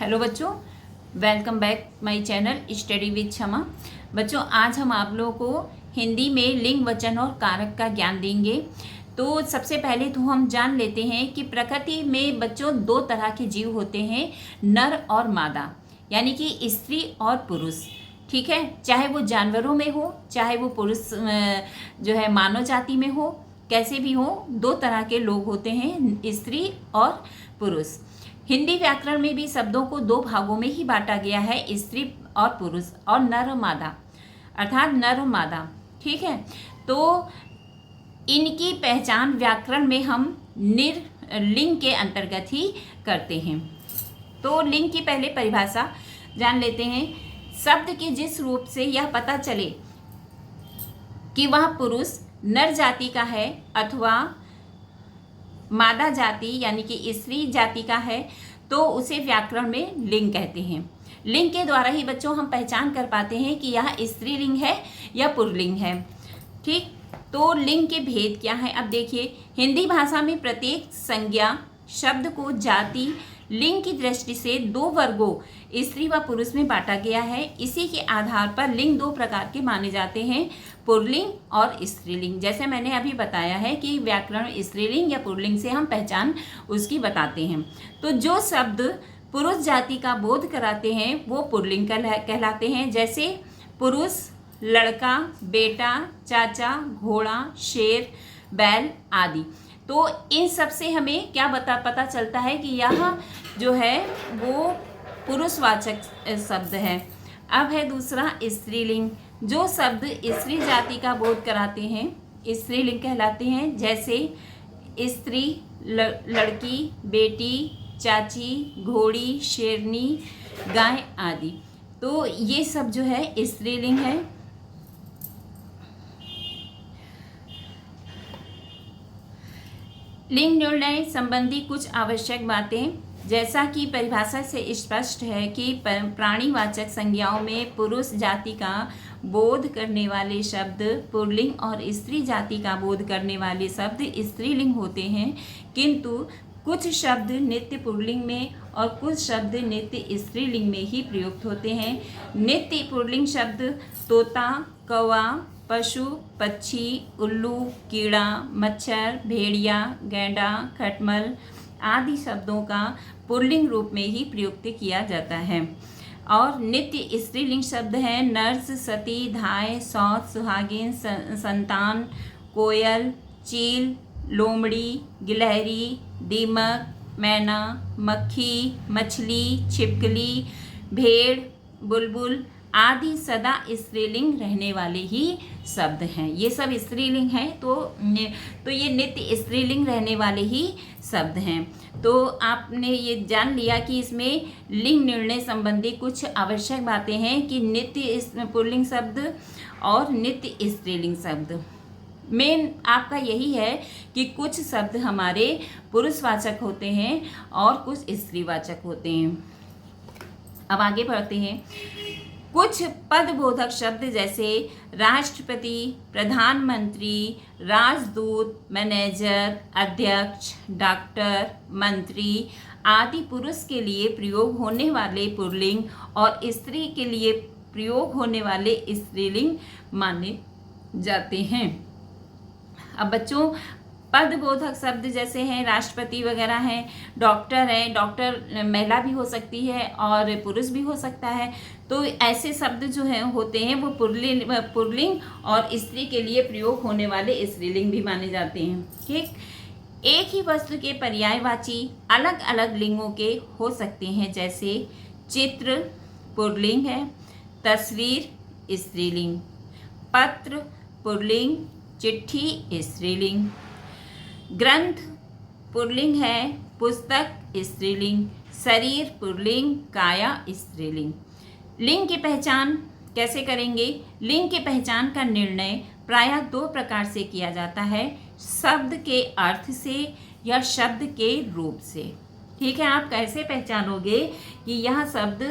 Hello बच्चों, welcome back my channel study with क्षमा। बच्चों, आज हम आप लोगों को हिंदी में लिंग, वचन और कारक का ज्ञान देंगे। तो सबसे पहले तो हम जान लेते हैं कि प्रकृति में बच्चों दो तरह के जीव होते हैं, नर और मादा, यानी कि स्त्री और पुरुष। ठीक है, चाहे वो जानवरों में हो, चाहे वो पुरुष जो है मानव जाति में हो, कैसे भी हो, दो तरह के लोग होते हैं, स्त्री और पुरुष। हिंदी व्याकरण में भी शब्दों को दो भागों में ही बांटा गया है, स्त्री और पुरुष और नर और मादा, अर्थात नर और मादा। ठीक है, तो इनकी पहचान व्याकरण में हम लिंग के अंतर्गत ही करते हैं। तो लिंग की पहले परिभाषा जान लेते हैं। शब्द के जिस रूप से यह पता चले कि वह पुरुष नर जाति का है अथवा मादा जाति यानी कि स्त्री जाति का है, तो उसे व्याकरण में लिंग कहते हैं। लिंग के द्वारा ही बच्चों हम पहचान कर पाते हैं कि यह स्त्रीलिंग है या पुल्लिंग है। ठीक, तो लिंग के भेद क्या है? अब देखिए, हिंदी भाषा में प्रत्येक संज्ञा शब्द को जाति लिंग की दृष्टि से दो वर्गों स्त्री व पुरुष में बांटा गया है। इसी के आधार पर लिंग दो प्रकार के माने जाते हैं, पुल्लिंग और स्त्रीलिंग। जैसे मैंने अभी बताया है कि व्याकरण स्त्रीलिंग या पुल्लिंग से हम पहचान उसकी बताते हैं। तो जो शब्द पुरुष जाति का बोध कराते हैं वो पुल्लिंग कहलाते हैं, जैसे पुरुष, लड़का, बेटा, चाचा, घोड़ा, शेर, बैल आदि। तो इन सब से हमें क्या पता चलता है कि यह जो है वो पुरुषवाचक शब्द है। अब है दूसरा स्त्रीलिंग। जो शब्द स्त्री जाति का बोध कराते हैं स्त्रीलिंग कहलाते हैं, जैसे स्त्री, लड़की, बेटी, चाची, घोड़ी, शेरनी, गाय आदि। तो ये सब जो है स्त्रीलिंग है। लिंग निर्णय संबंधी कुछ आवश्यक बातें, जैसा कि परिभाषा से स्पष्ट है कि प्राणीवाचक संज्ञाओं में पुरुष जाति का बोध करने वाले शब्द पुल्लिंग और स्त्री जाति का बोध करने वाले शब्द स्त्रीलिंग होते हैं, किंतु कुछ शब्द नित्य पुल्लिंग में और कुछ शब्द नित्य स्त्रीलिंग में ही प्रयुक्त होते हैं। नित्य पुल्लिंग शब्द तोता, कौवा, पशु, पक्षी, उल्लू, कीड़ा, मच्छर, भेड़िया, गैंडा, खटमल आदि शब्दों का पुल्लिंग रूप में ही प्रयुक्त किया जाता है। और नित्य स्त्रीलिंग शब्द हैं नर्स, सती, धाय, सौत, सुहागिन, संतान, कोयल, चील, लोमड़ी, गिलहरी, दीमक, मैना, मक्खी, मछली, छिपकली, भेड़, बुलबुल आदि सदा स्त्रीलिंग रहने वाले ही शब्द हैं। ये सब स्त्रीलिंग हैं, तो ये नित्य स्त्रीलिंग रहने वाले ही शब्द हैं। तो आपने ये जान लिया कि इसमें लिंग निर्णय संबंधी कुछ आवश्यक बातें हैं कि नित्य पुल्लिंग शब्द और नित्य स्त्रीलिंग शब्द। मेन आपका यही है कि कुछ शब्द हमारे पुरुषवाचक होते हैं और कुछ स्त्रीवाचक होते हैं। अब आगे बढ़ते हैं। कुछ पदबोधक शब्द जैसे राष्ट्रपति, प्रधानमंत्री, राजदूत, मैनेजर, अध्यक्ष, डॉक्टर, मंत्री आदि पुरुष के लिए प्रयोग होने वाले पुल्लिंग और स्त्री के लिए प्रयोग होने वाले स्त्रीलिंग माने जाते हैं। अब बच्चों, पदबोधक शब्द जैसे हैं राष्ट्रपति वगैरह हैं, डॉक्टर है, डॉक्टर महिला भी हो सकती है और पुरुष भी हो सकता है। तो ऐसे शब्द जो हैं होते हैं वो पुल्लिंग और स्त्री के लिए प्रयोग होने वाले स्त्रीलिंग भी माने जाते हैं। ठीक, एक ही वस्तु के पर्यायवाची अलग अलग लिंगों के हो सकते हैं, जैसे चित्र पुल्लिंग है, तस्वीर स्त्रीलिंग, पत्र पुल्लिंग, चिट्ठी स्त्रीलिंग, ग्रंथ पुल्लिंग है, पुस्तक स्त्रीलिंग, शरीर पुल्लिंग, काया स्त्रीलिंग। लिंग की पहचान कैसे करेंगे? लिंग की पहचान का निर्णय प्रायः दो प्रकार से किया जाता है, शब्द के अर्थ से या शब्द के रूप से। ठीक है, आप कैसे पहचानोगे कि यह शब्द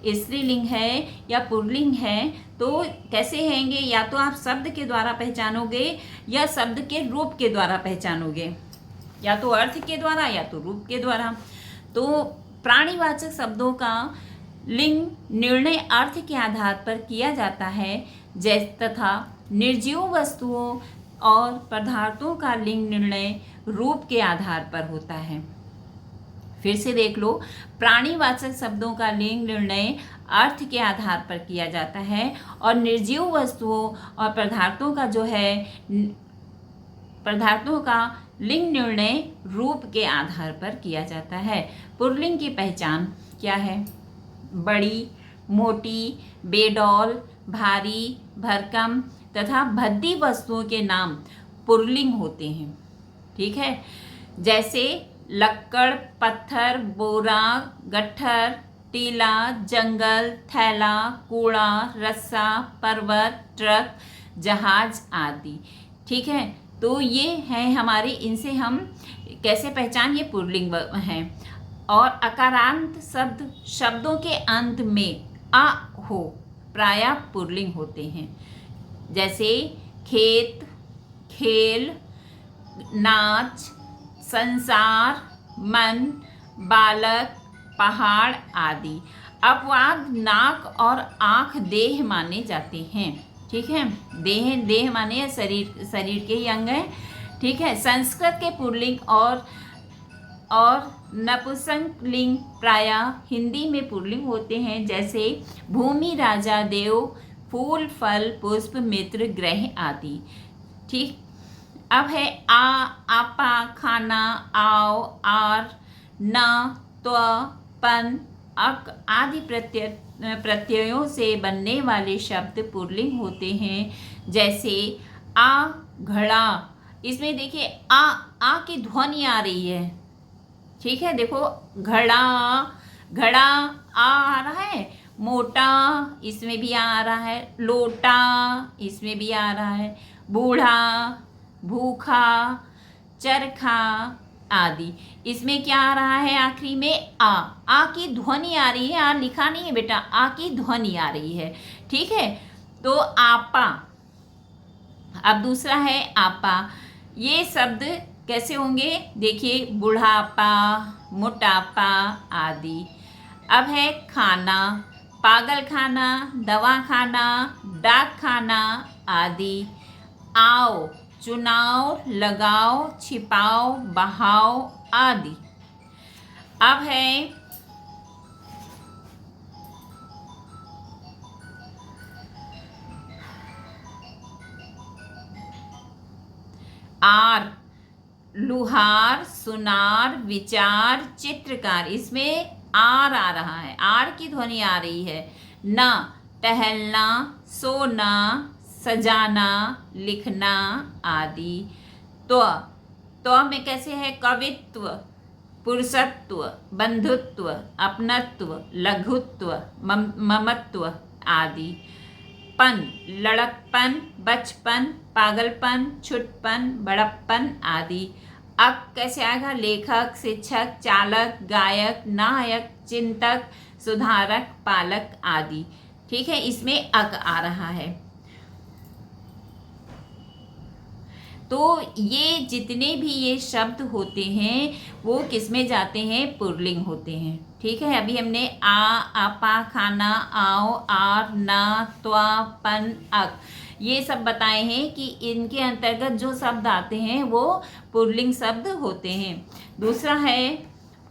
स्त्रीलिंग है या पुल्लिंग है? तो कैसे हैंगे? या तो आप शब्द के द्वारा पहचानोगे या शब्द के रूप के द्वारा पहचानोगे, या तो अर्थ के द्वारा या तो रूप के द्वारा। तो प्राणीवाचक शब्दों का लिंग निर्णय अर्थ के आधार पर किया जाता है, तथा निर्जीव वस्तुओं और पदार्थों का लिंग निर्णय रूप के आधार पर होता है। फिर से देख लो, प्राणीवाचक शब्दों का लिंग निर्णय अर्थ के आधार पर किया जाता है और निर्जीव वस्तुओं और पदार्थों का पदार्थों का लिंग निर्णय रूप के आधार पर किया जाता है। पुल्लिंग की पहचान क्या है? बड़ी, मोटी, बेडौल, भारी, भरकम तथा भद्दी वस्तुओं के नाम पुल्लिंग होते हैं। ठीक है, जैसे लक्कड़, पत्थर, बोरा, गट्ठर, टीला, जंगल, थैला, कूड़ा, रस्सा, पर्वत, ट्रक, जहाज आदि। ठीक है, तो ये हैं हमारे, इनसे हम कैसे पहचान, ये पुल्लिंग हैं। और अकारांत शब्दों के अंत में आ हो प्रायः पुल्लिंग होते हैं, जैसे खेत, खेल, नाच, संसार, मन, बालक, पहाड़ आदि। अपवाद नाक और आँख देह माने जाते हैं। ठीक है, देह माने शरीर के ही अंग हैं। ठीक है, संस्कृत के पुल्लिंग और नपुंसकलिंग प्रायः हिंदी में पुल्लिंग होते हैं, जैसे भूमि, राजा, देव, फूल, फल, पुष्प, मित्र, ग्रह आदि। ठीक, अब है आ, आपा, खाना, आओ, आर, न, त्व, पन, अक आदि प्रत्ययों से बनने वाले शब्द पुल्लिंग होते हैं, जैसे आ, घड़ा। इसमें देखिए आ की ध्वनि आ रही है। ठीक है, देखो घड़ा आ रहा है, मोटा इसमें भी आ रहा है, लोटा इसमें भी आ रहा है, बूढ़ा, भूखा, चरखा आदि। इसमें क्या आ रहा है? आखिरी में आ की ध्वनि आ रही है। आ लिखा नहीं है बेटा, आ की ध्वनि आ रही है। ठीक है, तो आपा। अब दूसरा है आपा। ये शब्द कैसे होंगे? देखिए, बुढ़ापा, मोटापा आदि। अब है खाना, पागल खाना, दवा खाना, डाक खाना आदि। आओ, चुनाव, लगाओ, छिपाओ, बहाओ आदि। अब है आर, लुहार, सुनार, विचार, चित्रकार। इसमें आर आ रहा है, आर की ध्वनि आ रही है। न, टहलना, सोना, सजाना, लिखना आदि। त्व में कैसे है? कवित्व, पुरुषत्व, बंधुत्व, अपनत्व, लघुत्व, ममत्व आदि। पन, लड़कपन, बचपन, पागलपन, छुटपन, बड़प्पन आदि। अक कैसे आएगा? लेखक, शिक्षक, चालक, गायक, नायक, चिंतक, सुधारक, पालक आदि। ठीक है, इसमें अक आ रहा है। तो ये जितने भी ये शब्द होते हैं वो किस में जाते हैं? पुल्लिंग होते हैं। ठीक है, अभी हमने आ, आपा, खाना, आओ, आर, ना, त्वा, पन, अक ये सब बताए हैं कि इनके अंतर्गत जो शब्द आते हैं वो पुल्लिंग शब्द होते हैं। दूसरा है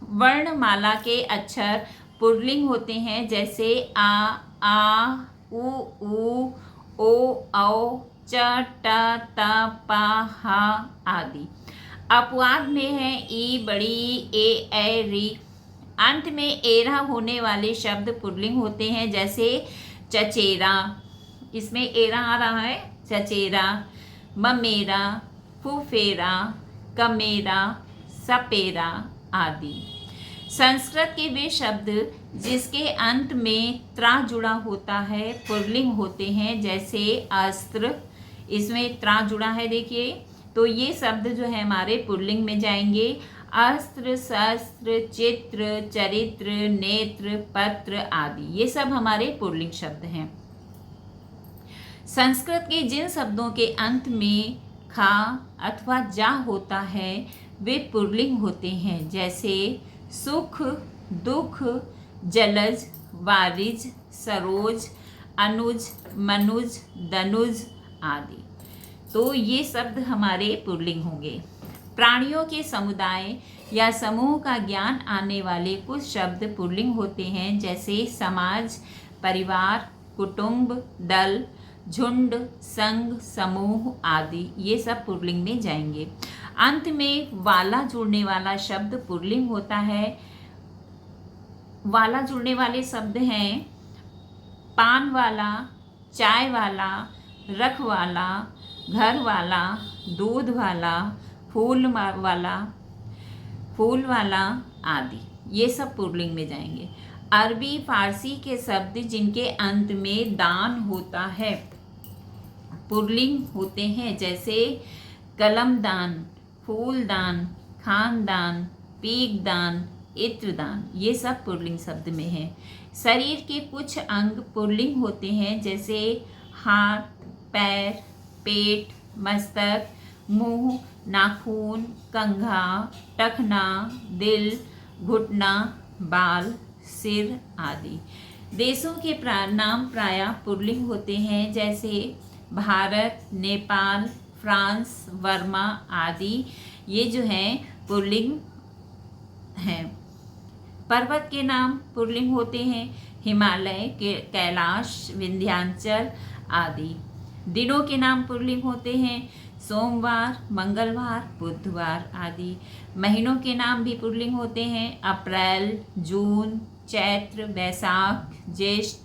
वर्णमाला के अक्षर पुल्लिंग होते हैं, जैसे आ, उ, ओ, औ, च, ट, त, प, ह आदि। अपवाद में है ई, बड़ी, ए, री। अंत में एरा होने वाले शब्द पुल्लिंग होते हैं, जैसे चचेरा। इसमें एरा आ रहा है, चचेरा, ममेरा, फुफेरा, कमेरा, सपेरा आदि। संस्कृत के वे शब्द जिसके अंत में त्रा जुड़ा होता है पुल्लिंग होते हैं, जैसे अस्त्र। इसमें त्रा जुड़ा है, देखिए, तो ये शब्द जो है हमारे पुल्लिंग में जाएंगे। अस्त्र, शस्त्र, चित्र, चरित्र, नेत्र, पत्र आदि ये सब हमारे पुल्लिंग शब्द हैं। संस्कृत के जिन शब्दों के अंत में खा अथवा जा होता है वे पुल्लिंग होते हैं, जैसे सुख, दुख, जलज, वारिज, सरोज, अनुज, मनुज, दनुज आदि। तो ये शब्द हमारे पुल्लिंग होंगे। प्राणियों के समुदाय या समूह का ज्ञान आने वाले कुछ शब्द पुल्लिंग होते हैं, जैसे समाज, परिवार, कुटुंब, दल, झुंड, संघ, समूह आदि। ये सब पुल्लिंग में जाएंगे। अंत में वाला जुड़ने वाला शब्द पुल्लिंग होता है। वाला जुड़ने वाले शब्द हैं पान वाला, चाय वाला, रखवाला, घर वाला, दूध वाला, फूल वाला आदि। ये सब पुल्लिंग में जाएंगे। अरबी फारसी के शब्द जिनके अंत में दान होता है पुल्लिंग होते हैं, जैसे कलमदान, फूलदान, खानदान, पीकदान, इत्रदान। ये सब पुल्लिंग शब्द में है। शरीर के कुछ अंग पुल्लिंग होते हैं, जैसे हाथ, पैर, पेट, मस्तक, मुंह, नाखून, कंघा, टखना, दिल, घुटना, बाल, सिर आदि। देशों के नाम प्रायः पुल्लिंग होते हैं, जैसे भारत, नेपाल, फ्रांस, वर्मा आदि। ये जो हैं पुल्लिंग हैं। पर्वत के नाम पुल्लिंग होते हैं, हिमालय, कैलाश, विंध्याचल आदि। दिनों के नाम पुल्लिंग होते हैं, सोमवार, मंगलवार, बुधवार आदि। महीनों के नाम भी पुल्लिंग होते हैं, अप्रैल, जून, चैत्र, वैशाख, ज्येष्ठ,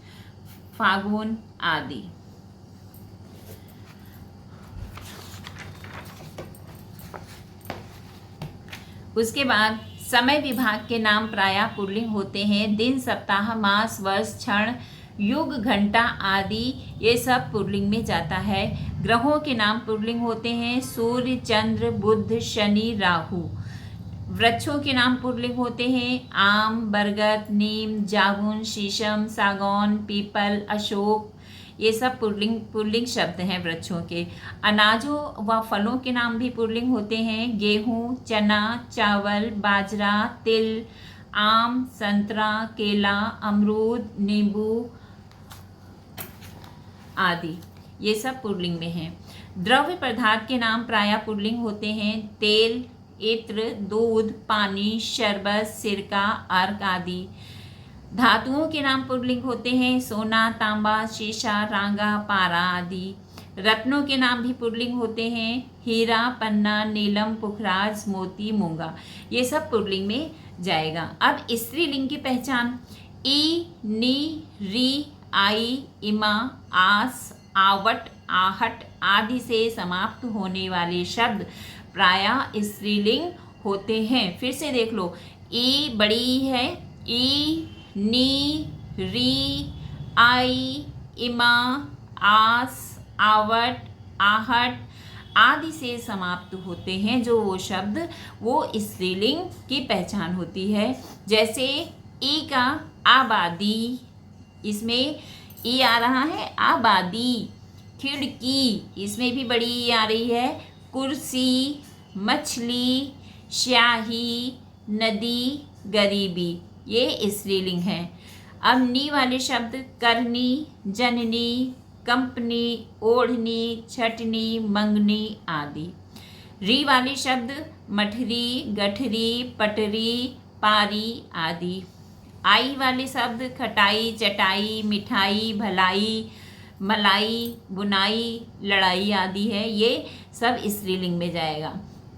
फागुन आदि। उसके बाद समय विभाग के नाम प्रायः पुल्लिंग होते हैं। दिन, सप्ताह, मास, वर्ष, क्षण, युग, घंटा आदि ये सब पुल्लिंग में जाता है। ग्रहों के नाम पुल्लिंग होते हैं, सूर्य, चंद्र, बुध, शनि, राहु। वृक्षों के नाम पुल्लिंग होते हैं, आम, बरगद, नीम, जामुन, शीशम, सागौन, पीपल, अशोक। ये सब पुल्लिंग शब्द हैं वृक्षों के। अनाजों व फलों के नाम भी पुल्लिंग होते हैं, गेहूँ, चना, चावल, बाजरा, तिल, आम, संतरा, केला, अमरूद, नींबू आदि। ये सब पुल्लिंग में हैं। द्रव्य पदार्थ के नाम प्रायः पुल्लिंग होते हैं, तेल, इत्र, दूध, पानी, शरबत, सिरका, अर्क आदि। धातुओं के नाम पुल्लिंग होते हैं, सोना, तांबा, शीशा, रांगा, पारा आदि। रत्नों के नाम भी पुल्लिंग होते हैं, हीरा, पन्ना, नीलम, पुखराज, मोती, मूंगा। ये सब पुल्लिंग में जाएगा। अब स्त्रीलिंग की पहचान। ई, नी, री, आई, इमा, आस, आवट, आहट आदि से समाप्त होने वाले शब्द प्रायः स्त्रीलिंग होते हैं। फिर से देख लो, ई बड़ी है, ई, नी, री, आई, इमा, आस, आवट, आहट आदि से समाप्त होते हैं जो वो शब्द, वो स्त्रीलिंग की पहचान होती है। जैसे ई का आबादी, इसमें ई आ रहा है, आबादी। खिड़की, इसमें भी बड़ी ई आ रही है। कुर्सी, मछली, स्याही, नदी, गरीबी, ये स्त्रीलिंग है। अब नी वाले शब्द करनी, जननी, कंपनी, ओढ़नी, छटनी, मंगनी आदि। री वाले शब्द मठरी, गठरी, पटरी, पारी आदि। आई वाले शब्द खटाई, चटाई, मिठाई, भलाई, मलाई, बुनाई, लड़ाई आदि है। ये सब स्त्रीलिंग में जाएगा।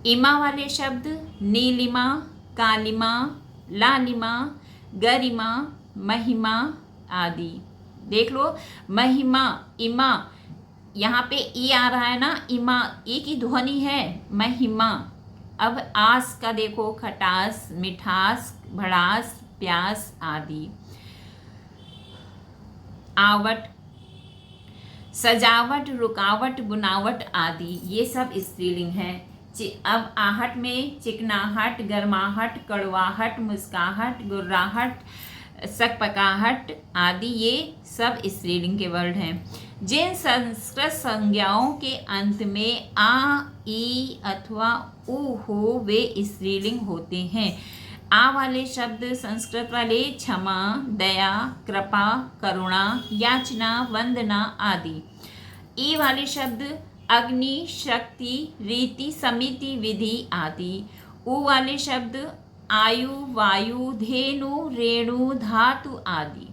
इमा वाले शब्द नीलिमा, कालिमा, लालिमा, गरिमा, महिमा आदि। देख लो, महिमा, इमा, यहाँ पे ई आ रहा है ना, इमा, ई की ध्वनि है, महिमा। अब आस का देखो, खटास, मिठास, भड़ास, प्यास आदि। आवट, सजावट, रुकावट, बुनावट आदि, ये सब स्त्रीलिंग है। अब आहट में चिकनाहट, गर्माहट, कड़वाहट, मुस्काहट, गुर्राहट, सकपकाहट आदि, ये सब स्त्रीलिंग के वर्ड हैं। जिन संस्कृत संज्ञाओं के अंत में आ, ई अथवा उ हो वे स्त्रीलिंग होते हैं। आ वाले शब्द संस्कृत वाले क्षमा, दया, कृपा, करुणा, याचना, वंदना आदि। ई वाले शब्द अग्नि, शक्ति, रीति, समिति, विधि आदि। उ वाले शब्द आयु, वायु, धेनु, रेणु, धातु आदि।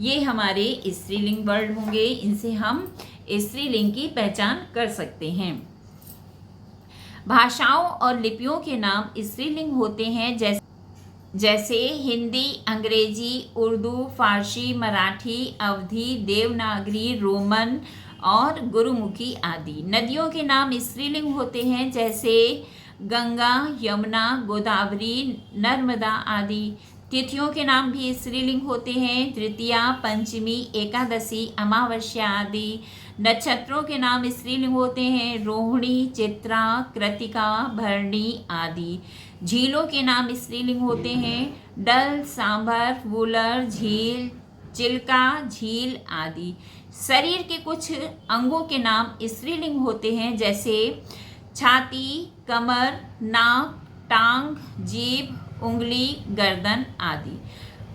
ये हमारे स्त्रीलिंग वर्ड होंगे, इनसे हम स्त्रीलिंग की पहचान कर सकते हैं। भाषाओं और लिपियों के नाम स्त्रीलिंग होते हैं जैसे हिंदी, अंग्रेजी, उर्दू, फारसी, मराठी, अवधी, देवनागरी, रोमन और गुरुमुखी आदि। नदियों के नाम स्त्रीलिंग होते हैं जैसे गंगा, यमुना, गोदावरी, नर्मदा आदि। तिथियों के नाम भी स्त्रीलिंग होते हैं, तृतीया, पंचमी, एकादशी, अमावस्या आदि। नक्षत्रों के नाम स्त्रीलिंग होते हैं, रोहिणी, चित्रा, कृतिका, भरणी आदि। झीलों के नाम स्त्रीलिंग होते हैं, डल, सांभर, वुलर, झील, चिल्का, झील आदि। शरीर के कुछ अंगों के नाम स्त्रीलिंग होते हैं जैसे छाती, कमर, नाक, टांग, जीभ, उंगली, गर्दन आदि।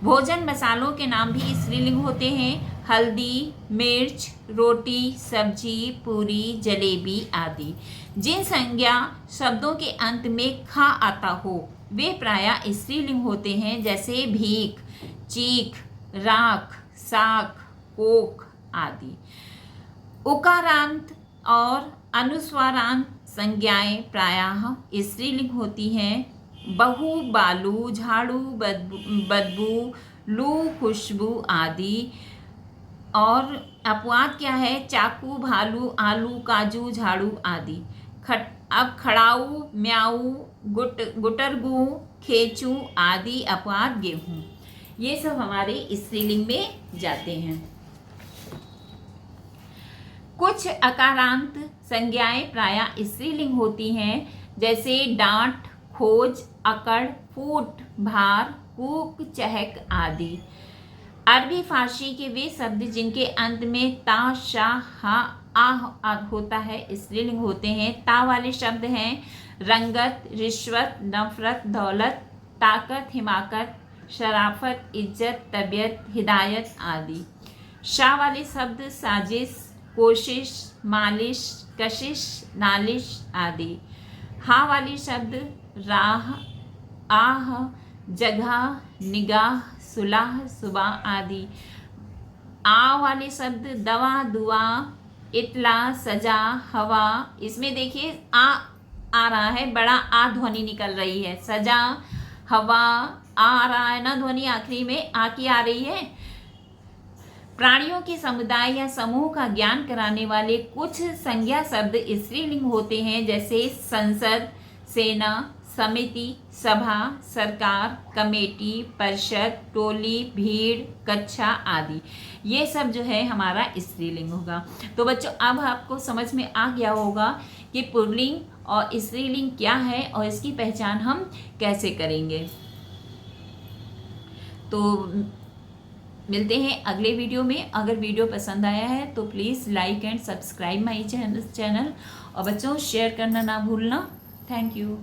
भोजन मसालों के नाम भी स्त्रीलिंग होते हैं, हल्दी, मिर्च, रोटी, सब्जी, पूरी, जलेबी आदि। जिन संज्ञा शब्दों के अंत में खा आता हो वे प्रायः स्त्रीलिंग होते हैं जैसे भीख, चीख, राख, साख, कोक आदि। उकारांत और अनुस्वारांत संज्ञाएं प्रायः स्त्रीलिंग होती हैं, बहु, बालू, झाड़ू, बदबू, लू, खुशबू आदि। और अपवाद क्या है, चाकू, भालू, आलू, काजू, झाड़ू आदि। अब खड़ाऊ, म्याऊ, गुटरगू, खेचू आदि अपवाद गेहूँ, ये सब हमारे स्त्रीलिंग में जाते हैं। कुछ अकारांत संज्ञाएं प्रायः स्त्रीलिंग होती हैं जैसे डांट, खोज, अकड़, फूट, भार, कूक, चहक आदि। अरबी फारसी के वे शब्द जिनके अंत में ता, शा, हा, आह होता है स्त्रीलिंग होते हैं। ता वाले शब्द हैं रंगत, रिश्वत, नफरत, दौलत, ताकत, हिमाकत, शराफत, इज्जत, तबीयत, हिदायत आदि। शा वाले शब्द साजिश, कोशिश, मालिश, कशिश, नालिश आदि। हा वाले शब्द राह, आह, जगह, निगाह, सुलह, सुबह आदि। आ वाले शब्द दवा, दुआ, इतला, सजा, हवा। इसमें देखिए आ रहा है, बड़ा आ ध्वनि निकल रही है। सजा, हवा, आ रहा है ना ध्वनि, आखिरी में आ की आ रही है। प्राणियों के समुदाय या समूह का ज्ञान कराने वाले कुछ संज्ञा शब्द स्त्रीलिंग होते हैं जैसे संसद, सेना, समिति, सभा, सरकार, कमेटी, परिषद, टोली, भीड़, कक्षा आदि। ये सब जो है हमारा स्त्रीलिंग होगा। तो बच्चों अब आपको समझ में आ गया होगा कि पुल्लिंग और स्त्रीलिंग क्या है और इसकी पहचान हम कैसे करेंगे। तो मिलते हैं अगले वीडियो में। अगर वीडियो पसंद आया है तो please like and subscribe my channel और बच्चों शेयर करना ना भूलना। Thank you.